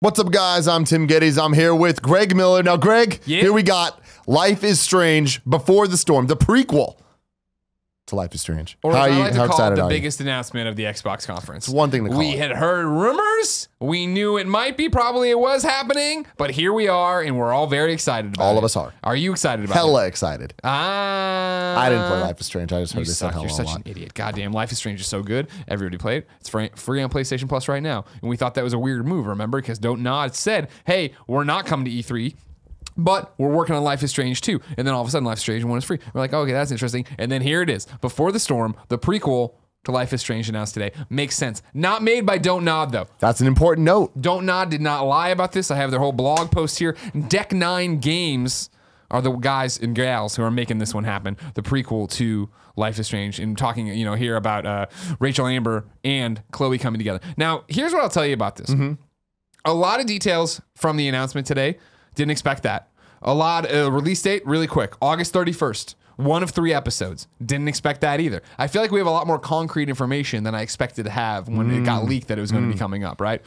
What's up, guys? I'm Tim Gettys. I'm here with Greg Miller. Now, Greg, here we got Life is Strange Before the Storm, the prequel to Life is Strange. Or I like to call it the biggest announcement of the Xbox conference. It's one thing to call it. We had heard rumors. We knew it might be, probably it was happening, but here we are, and we're all very excited about it. All of us are. Are you excited about it? Hella excited. I didn't play Life is Strange. I just heard this a hell of a lot. You're such an idiot. Goddamn, Life is Strange is so good. Everybody play it. It's free on PlayStation Plus right now. And we thought that was a weird move, remember? Because Don't Nod said, hey, we're not coming to E3. But we're working on Life is Strange 2. And then all of a sudden, Life is Strange 1 is free. We're like, oh, okay, that's interesting. And then here it is. Before the Storm, the prequel to Life is Strange announced today. Makes sense. Not made by Don't Nod, though. That's an important note. Don't Nod did not lie about this. I have their whole blog post here. Deck 9 Games are the guys and gals who are making this one happen. The prequel to Life is Strange. And talking, here about Rachel Amber and Chloe coming together. Now, here's what I'll tell you about this. A lot of details from the announcement today. Didn't expect that. A lot release date, really quick. August 31st. 1 of 3 episodes. Didn't expect that either. I feel like we have a lot more concrete information than I expected to have when it got leaked that it was going to be coming up, right?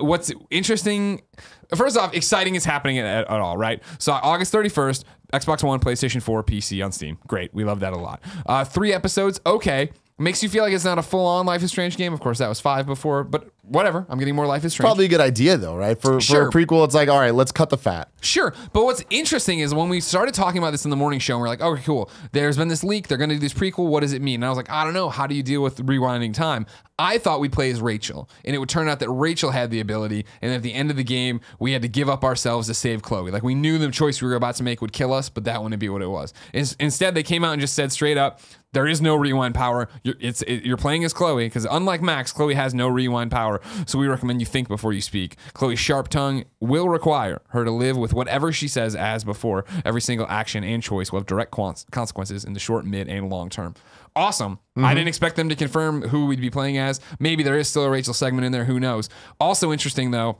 What's interesting, first off, exciting is happening at all, right? So August 31st, Xbox One, PlayStation 4, PC on Steam. Great. We love that a lot. 3 episodes, okay. Makes you feel like it's not a full-on Life is Strange game. Of course, that was 5 before, but whatever. I'm getting more Life is Strange. Probably a good idea, though, right? For a prequel, it's like, all right, let's cut the fat. Sure. But what's interesting is when we started talking about this in the morning show, and we're like, okay, cool. There's been this leak. They're going to do this prequel. What does it mean? And I was like, I don't know. How do you deal with rewinding time? I thought we'd play as Rachel, and it would turn out that Rachel had the ability, and at the end of the game, we had to give up ourselves to save Chloe. Like, we knew the choice we were about to make would kill us, but that wouldn't be what it was. Instead, they came out and just said straight up, there is no rewind power. You're playing as Chloe, because unlike Max, Chloe has no rewind power, so we recommend you think before you speak. Chloe's sharp tongue will require her to live with whatever she says as before. Every single action and choice will have direct consequences in the short, mid, and long term. Awesome. I didn't expect them to confirm who we'd be playing as. Maybe there is still a Rachel segment in there. Who knows? Also interesting, though,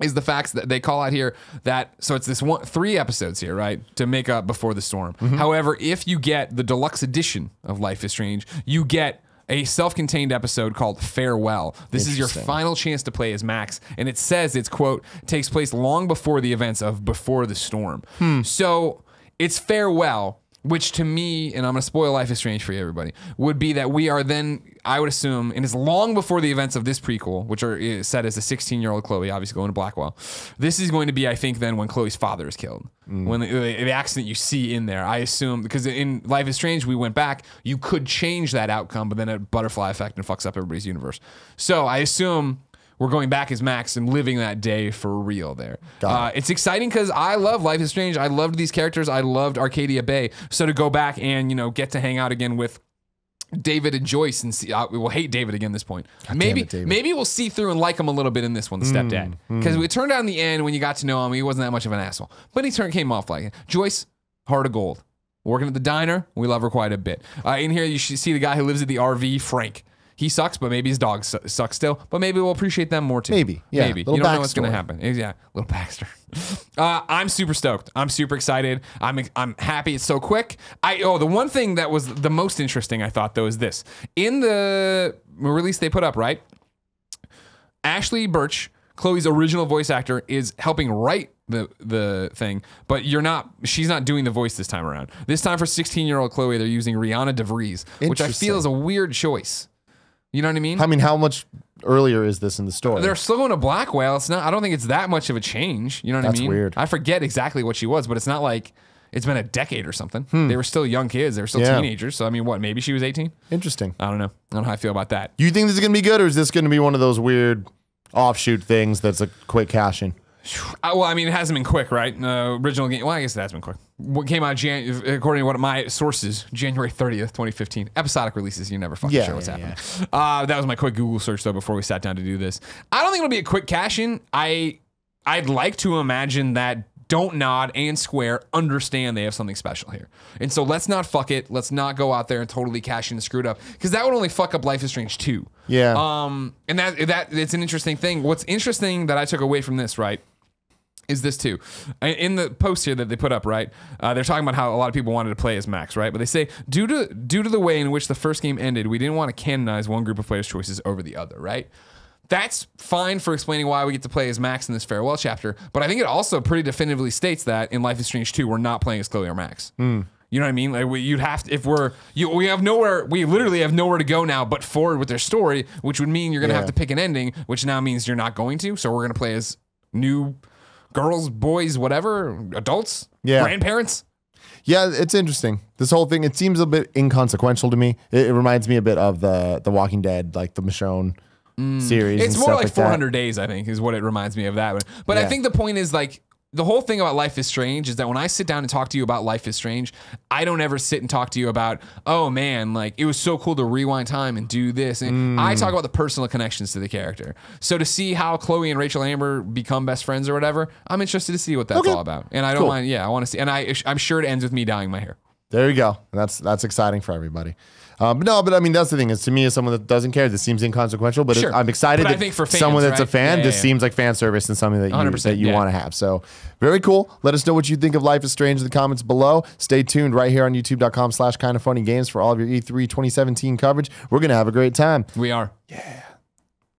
is the facts that they call out here that, so it's this 3 episodes here, right, to make up Before the Storm. However, if you get the deluxe edition of Life is Strange, you get a self-contained episode called Farewell. This is your final chance to play as Max, and it says it's, quote, takes place long before the events of Before the Storm. So it's Farewell, which to me, and I'm going to spoil Life is Strange for you, everybody, would be that we are then, I would assume, and it's long before the events of this prequel, which are set as a 16-year-old Chloe, obviously going to Blackwell. This is going to be, I think, then when Chloe's father is killed. When the accident you see in there, I assume, because in Life is Strange, we went back, you could change that outcome, but then a butterfly effect and fucks up everybody's universe. So I assume we're going back as Max and living that day for real there. It's exciting because I love Life is Strange. I loved these characters. I loved Arcadia Bay. So to go back and, get to hang out again with David and Joyce and see, we'll hate David again at this point. Maybe we'll see through and like him a little bit in this one, the stepdad. Because it turned out in the end when you got to know him, he wasn't that much of an asshole. But he came off like it. Joyce, heart of gold. Working at the diner, we love her quite a bit. In here, you should see the guy who lives at the RV, Frank. He sucks, but maybe his dog sucks still. But maybe we'll appreciate them more too. Maybe, yeah. Maybe. You don't know what's going to happen. Yeah, little Baxter. I'm super stoked. I'm super excited. I'm happy it's so quick. The one thing that was the most interesting I thought though is this. In the release they put up, right? Ashley Birch, Chloe's original voice actor, is helping write the thing, but she's not doing the voice this time around. This time for 16-year-old Chloe, they're using Rihanna DeVries, which I feel is a weird choice. You know what I mean? I mean, how much earlier is this in the story? They're still going to Blackwell. It's not. I don't think it's that much of a change. You know what I mean? That's weird. I forget exactly what she was, but it's not like it's been a decade or something. They were still young kids. They were still teenagers. So I mean, what? Maybe she was 18. Interesting. I don't know. I don't know how I feel about that. You think this is gonna be good, or is this gonna be one of those weird offshoot things that's a quick cash in? Well, I mean, it hasn't been quick, right? Original game. Well, I guess it has been quick. What came out, according to one of my sources, January 30th, 2015. Episodic releases. You never fucking sure what's happening. That was my quick Google search, though, before we sat down to do this. I don't think it'll be a quick cash-in. I'd like to imagine that Don't Nod and Square understand they have something special here. And so let's not fuck it. Let's not go out there and totally cash in and screw it up, because that would only fuck up Life is Strange 2. Yeah. And that it's an interesting thing. What's interesting that I took away from this, right, is this too. In the post here that they put up, right, they're talking about how a lot of people wanted to play as Max, right? But they say, due to the way in which the first game ended, we didn't want to canonize one group of players' choices over the other, right? that's fine for explaining why we get to play as Max in this farewell chapter. But I think it also pretty definitively states that in Life is Strange 2, we're not playing as Chloe or Max. You know what I mean? Like you'd have to, if we have nowhere, we literally have nowhere to go now but forward with their story, which would mean you're going to have to pick an ending, which now means you're not going to. So we're going to play as new girls, boys, whatever, adults, grandparents. Yeah, it's interesting. This whole thing, it seems a bit inconsequential to me. It reminds me a bit of the Walking Dead, like the Michonne series. It's and more stuff like 400 Days, I think, is what it reminds me of that one. But I think the point is like, the whole thing about Life is Strange is that when I sit down and talk to you about Life is Strange, I don't ever sit and talk to you about, oh man, like it was so cool to rewind time and do this. And I talk about the personal connections to the character. So to see how Chloe and Rachel Amber become best friends or whatever, I'm interested to see what that's all about. And I don't mind. Yeah, I want to see. And I'm sure it ends with me dyeing my hair. There you go. And that's exciting for everybody. But I mean, that's the thing. Is to me, as someone that doesn't care, this seems inconsequential. But I'm excited. But I think for fans, someone that's a fan, this seems like fan service and something that you want to have. So very cool. Let us know what you think of Life is Strange in the comments below. Stay tuned right here on youtube.com/kindafunnygames for all of your E3 2017 coverage. We're gonna have a great time. We are. Yeah.